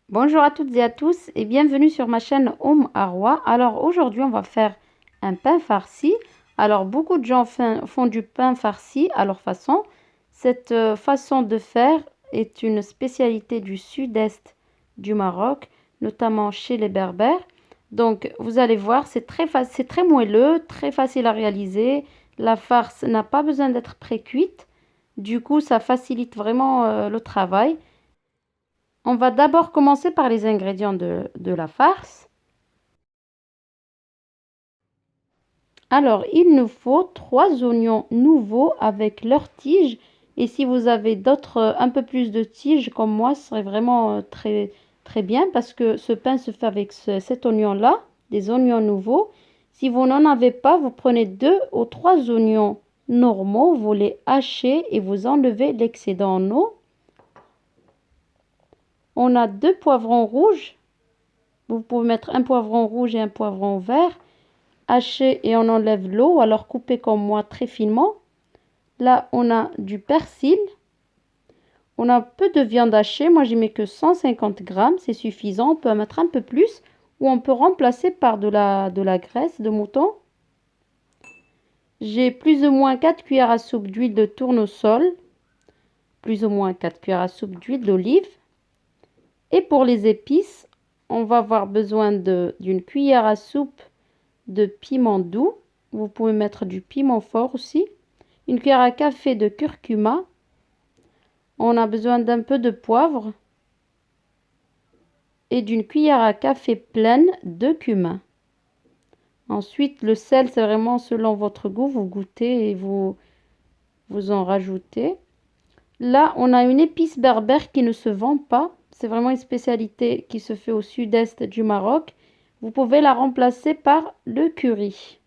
Bonjour à toutes et à tous et bienvenue sur ma chaîne Arwa. Alors aujourd'hui on va faire un pain farci. Alors beaucoup de gens font du pain farci à leur façon. Cette façon de faire est une spécialité du sud-est du Maroc, notamment chez les Berbères. Donc vous allez voir, c'est très moelleux, très facile à réaliser. La farce n'a pas besoin d'être pré-cuite. Du coup ça facilite vraiment le travail. On va d'abord commencer par les ingrédients de la farce. Alors, il nous faut 3 oignons nouveaux avec leurs tiges. Et si vous avez d'autres, un peu plus de tiges comme moi, ce serait vraiment très bien parce que ce pain se fait avec cet oignon-là, des oignons nouveaux. Si vous n'en avez pas, vous prenez 2 ou 3 oignons normaux, vous les hachez et vous enlevez l'excédent en eau. On a 2 poivrons rouges. Vous pouvez mettre un poivron rouge et un poivron vert. Haché et on enlève l'eau, alors coupez comme moi très finement. Là, on a du persil. On a peu de viande hachée. Moi, j'y mets que 150 grammes. C'est suffisant. On peut en mettre un peu plus ou on peut remplacer par de la graisse de mouton. J'ai plus ou moins 4 cuillères à soupe d'huile de tournesol. Plus ou moins 4 cuillères à soupe d'huile d'olive. Et pour les épices, on va avoir besoin d'une cuillère à soupe de piment doux. Vous pouvez mettre du piment fort aussi. Une cuillère à café de curcuma. On a besoin d'un peu de poivre. Et d'une cuillère à café pleine de cumin. Ensuite, le sel, c'est vraiment selon votre goût. Vous goûtez et vous en rajoutez. Là, on a une épice berbère qui ne se vend pas. C'est vraiment une spécialité qui se fait au sud-est du Maroc. Vous pouvez la remplacer par le curry.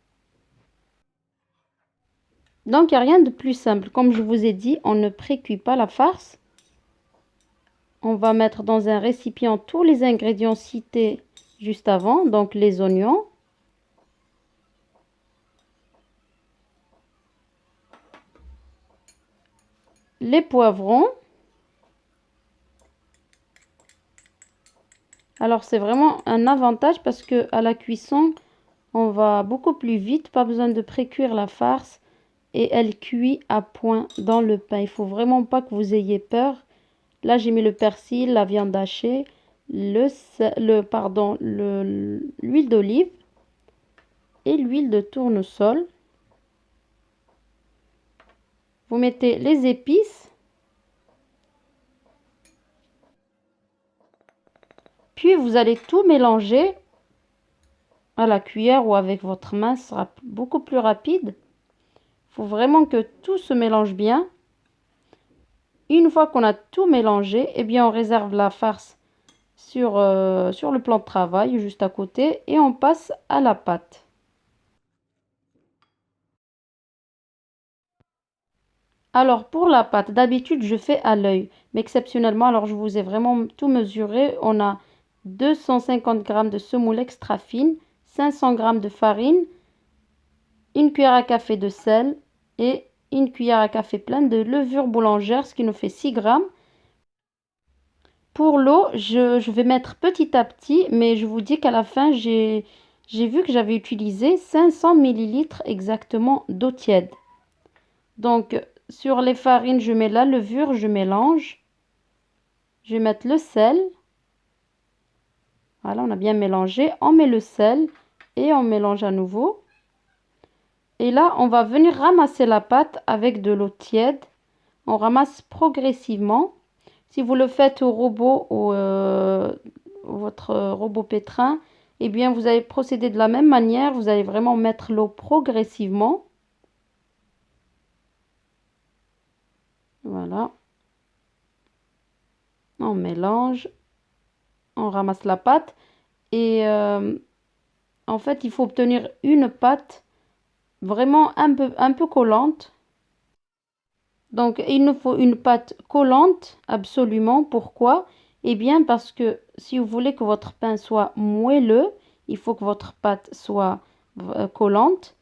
Donc, il n'y a rien de plus simple. Comme je vous ai dit, on ne pré-cuit pas la farce. On va mettre dans un récipient tous les ingrédients cités juste avant. Donc, les oignons. Les poivrons. Alors, c'est vraiment un avantage parce que à la cuisson, on va beaucoup plus vite. Pas besoin de pré-cuire la farce. Et elle cuit à point dans le pain. Il faut vraiment pas que vous ayez peur. Là, j'ai mis le persil, la viande hachée, l'huile d'olive et l'huile de tournesol. Vous mettez les épices. Puis, vous allez tout mélanger à la cuillère ou avec votre main. Ce sera beaucoup plus rapide. Il faut vraiment que tout se mélange bien. Une fois qu'on a tout mélangé, eh bien, on réserve la farce sur le plan de travail juste à côté et on passe à la pâte. Alors pour la pâte, d'habitude je fais à l'œil, mais exceptionnellement, alors je vous ai vraiment tout mesuré. On a 250 g de semoule extra fine, 500 g de farine, une cuillère à café de sel et une cuillère à café pleine de levure boulangère, ce qui nous fait 6 g. Pour l'eau, je vais mettre petit à petit, mais je vous dis qu'à la fin, j'ai vu que j'avais utilisé 500 ml exactement d'eau tiède. Donc, sur les farines, je mets la levure, je mélange. Je vais mettre le sel. Voilà, on a bien mélangé. On met le sel et on mélange à nouveau. Et là, on va venir ramasser la pâte avec de l'eau tiède. On ramasse progressivement. Si vous le faites au robot ou votre robot pétrin, eh bien, vous allez procéder de la même manière. Vous allez vraiment mettre l'eau progressivement. Voilà. On mélange. On ramasse la pâte. Et en fait, il faut obtenir une pâte vraiment un peu collante. Donc, il nous faut une pâte collante, absolument. Pourquoi? Eh bien, parce que si vous voulez que votre pain soit moelleux, il faut que votre pâte soit collante.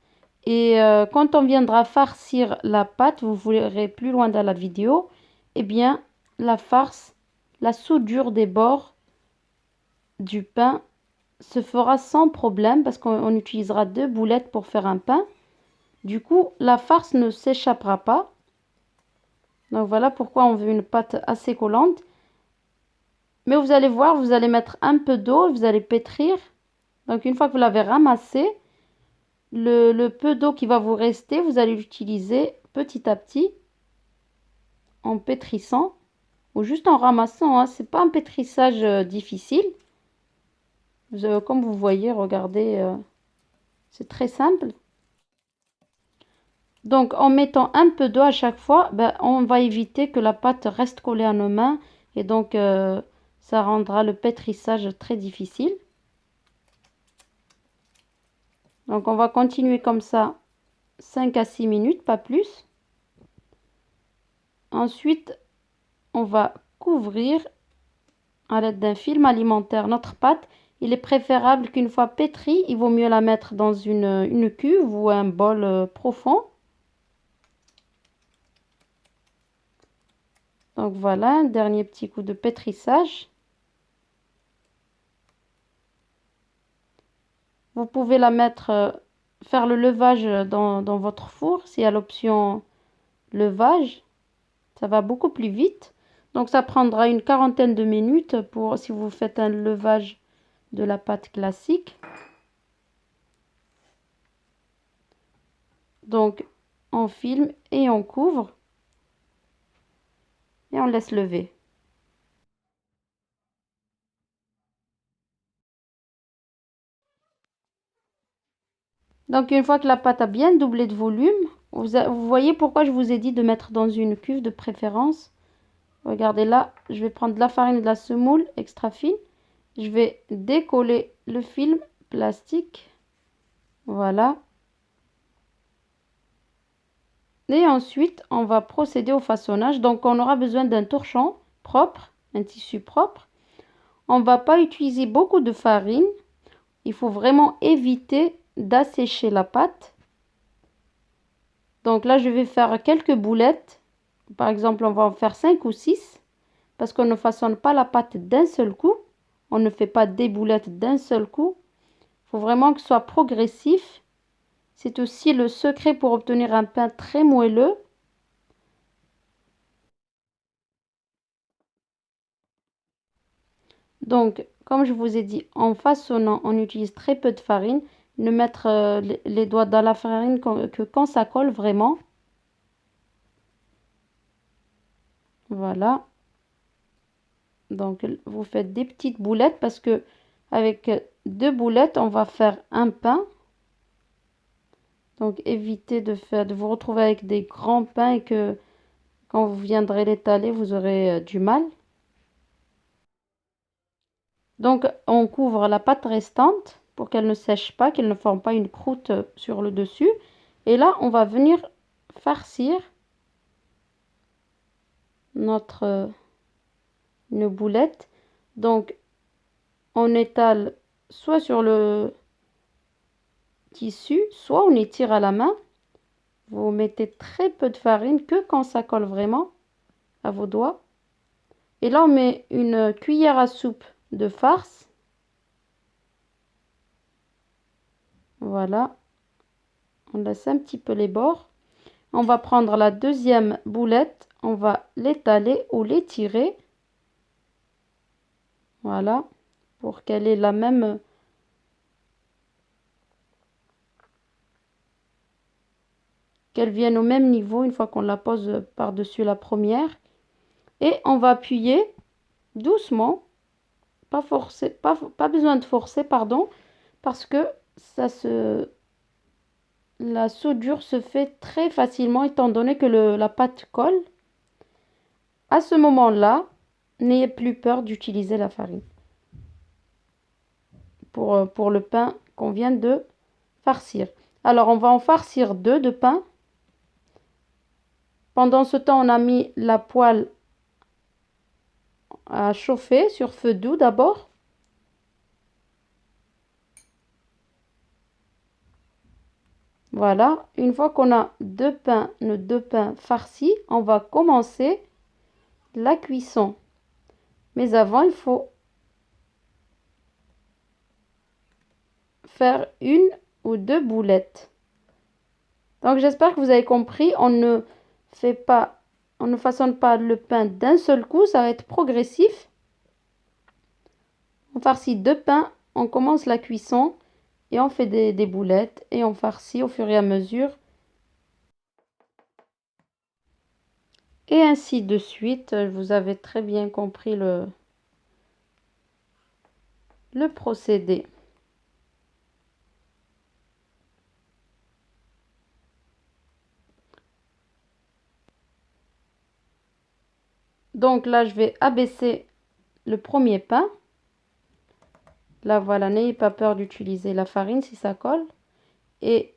Et quand on viendra farcir la pâte, vous verrez plus loin dans la vidéo, eh bien, la farce, la soudure des bords du pain se fera sans problème parce qu'on utilisera 2 boulettes pour faire un pain. Du coup, la farce ne s'échappera pas. Donc voilà pourquoi on veut une pâte assez collante. Mais vous allez voir, vous allez mettre un peu d'eau, vous allez pétrir. Donc une fois que vous l'avez ramassé, le peu d'eau qui va vous rester, vous allez l'utiliser petit à petit en pétrissant ou juste en ramassant. Hein. C'est pas un pétrissage difficile. Comme vous voyez, regardez, c'est très simple. Donc en mettant un peu d'eau à chaque fois, ben, on va éviter que la pâte reste collée à nos mains et donc ça rendra le pétrissage très difficile. Donc on va continuer comme ça 5 à 6 minutes, pas plus. Ensuite, on va couvrir à l'aide d'un film alimentaire notre pâte. Il est préférable qu'une fois pétrie, il vaut mieux la mettre dans une cuve ou un bol profond. Donc voilà, un dernier petit coup de pétrissage. Vous pouvez la mettre, faire le levage dans votre four, s'il y a l'option levage. Ça va beaucoup plus vite. Donc ça prendra une quarantaine de minutes pour si vous faites un levage de la pâte classique. Donc on filme et on couvre et on laisse lever. Donc une fois que la pâte a bien doublé de volume, vous voyez pourquoi je vous ai dit de mettre dans une cuve de préférence. Regardez là, je vais prendre de la farine et de la semoule extra fine. Je vais décoller le film plastique. Voilà. Et ensuite, on va procéder au façonnage. Donc, on aura besoin d'un torchon propre, un tissu propre. On ne va pas utiliser beaucoup de farine. Il faut vraiment éviter d'assécher la pâte. Donc là, je vais faire quelques boulettes. Par exemple, on va en faire 5 ou 6 parce qu'on ne façonne pas la pâte d'un seul coup. On ne fait pas des boulettes d'un seul coup. Il faut vraiment que ce soit progressif. C'est aussi le secret pour obtenir un pain très moelleux. Donc, comme je vous ai dit, en façonnant, on utilise très peu de farine. Ne mettre les doigts dans la farine que quand ça colle vraiment. Voilà. Donc, vous faites des petites boulettes parce que avec 2 boulettes, on va faire un pain. Donc, évitez de vous retrouver avec des grands pains et que quand vous viendrez l'étaler, vous aurez du mal. Donc, on couvre la pâte restante pour qu'elle ne sèche pas, qu'elle ne forme pas une croûte sur le dessus. Et là, on va venir farcir notre une boulette. Donc, on étale soit sur le tissu, soit on étire à la main. Vous mettez très peu de farine, que quand ça colle vraiment à vos doigts. Et là, on met une cuillère à soupe de farce. Voilà. On laisse un petit peu les bords. On va prendre la deuxième boulette. On va l'étaler ou l'étirer. Voilà. Pour qu'elle ait la même... qu'elle vienne au même niveau une fois qu'on la pose par-dessus la première. Et on va appuyer doucement. Pas forcer, pas besoin de forcer, pardon. Parce que la soudure se fait très facilement étant donné que la pâte colle. À ce moment-là, n'ayez plus peur d'utiliser la farine pour le pain qu'on vient de farcir. Alors, on va en farcir 2 de pain. Pendant ce temps, on a mis la poêle à chauffer sur feu doux d'abord. Voilà, une fois qu'on a nos 2 pains farcis, on va commencer la cuisson. Mais avant, il faut faire une ou deux boulettes. Donc j'espère que vous avez compris, on ne façonne pas le pain d'un seul coup, ça va être progressif. On farcit deux pains, on commence la cuisson et on fait des boulettes et on farcit au fur et à mesure. Et ainsi de suite, vous avez très bien compris le procédé. Donc là, je vais abaisser le premier pain. Là, voilà, n'ayez pas peur d'utiliser la farine si ça colle. Et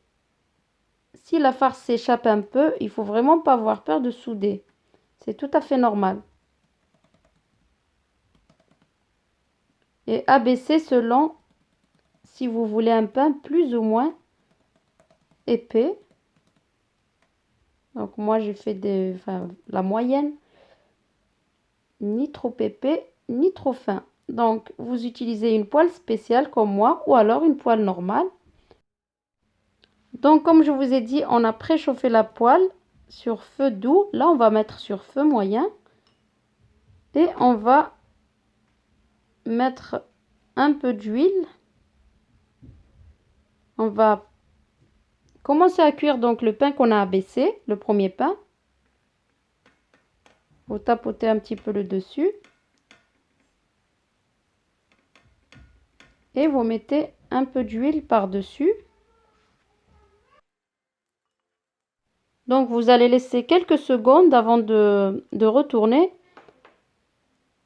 si la farce s'échappe un peu, il faut vraiment pas avoir peur de souder. C'est tout à fait normal. Et abaisser selon si vous voulez un pain plus ou moins épais. Donc moi, j'ai fait la moyenne. Ni trop épais, ni trop fin. Donc, vous utilisez une poêle spéciale comme moi ou alors une poêle normale. Donc, comme je vous ai dit, on a préchauffé la poêle sur feu doux. Là, on va mettre sur feu moyen. Et on va mettre un peu d'huile. On va commencer à cuire donc le pain qu'on a abaissé, le premier pain. Vous tapotez un petit peu le dessus. Et vous mettez un peu d'huile par-dessus. Donc, vous allez laisser quelques secondes avant de retourner.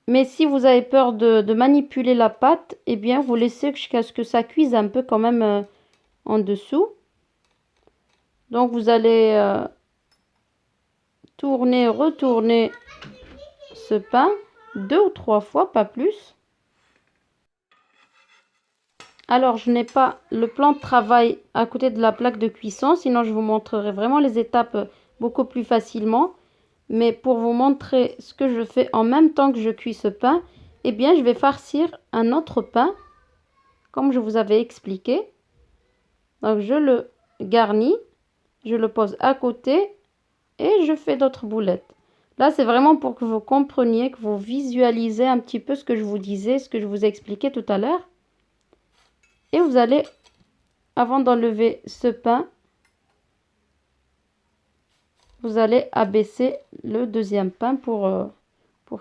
Mais si vous avez peur de manipuler la pâte, eh bien, vous laissez jusqu'à ce que ça cuise un peu quand même en dessous. Donc, vous allez tourner, retourner ce pain 2 ou 3 fois, pas plus. Alors, je n'ai pas le plan de travail à côté de la plaque de cuisson, sinon je vous montrerai vraiment les étapes beaucoup plus facilement. Mais pour vous montrer ce que je fais en même temps que je cuis ce pain, eh bien, je vais farcir un autre pain, comme je vous avais expliqué. Donc, je le garnis, je le pose à côté et je fais d'autres boulettes. Là, c'est vraiment pour que vous compreniez, que vous visualisez un petit peu ce que je vous disais, ce que je vous ai expliqué tout à l'heure. Et vous allez, avant d'enlever ce pain, vous allez abaisser le deuxième pain pour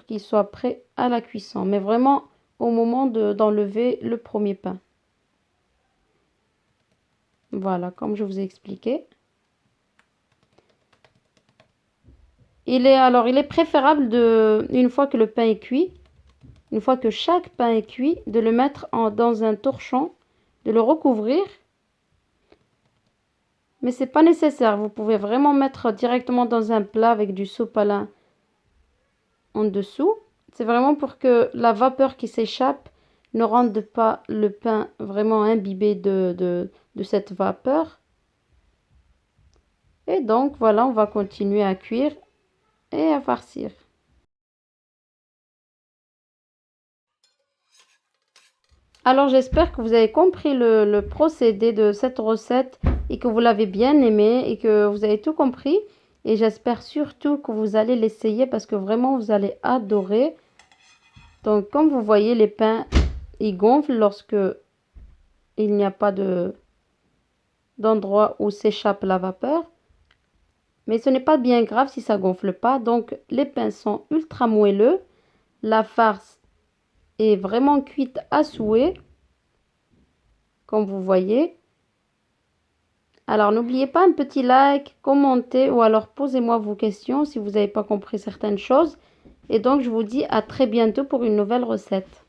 qu'il soit prêt à la cuisson. Mais vraiment au moment d'enlever le premier pain. Voilà, comme je vous ai expliqué. Il est préférable une fois que le pain est cuit, une fois que chaque pain est cuit, de le mettre dans un torchon, de le recouvrir. Mais c'est pas nécessaire, vous pouvez vraiment mettre directement dans un plat avec du sopalin en dessous. C'est vraiment pour que la vapeur qui s'échappe ne rende pas le pain vraiment imbibé de cette vapeur. Et donc voilà, on va continuer à cuire et à farcir. Alors j'espère que vous avez compris le procédé de cette recette et que vous l'avez bien aimé et que vous avez tout compris. Et j'espère surtout que vous allez l'essayer parce que vraiment vous allez adorer. Donc comme vous voyez, les pains, ils gonflent lorsque il n'y a pas d'endroit où s'échappe la vapeur. Mais ce n'est pas bien grave si ça gonfle pas. Donc les pains sont ultra moelleux. La farce est vraiment cuite à souhait. Comme vous voyez. Alors n'oubliez pas un petit like, commentez ou alors posez-moi vos questions si vous n'avez pas compris certaines choses. Et donc je vous dis à très bientôt pour une nouvelle recette.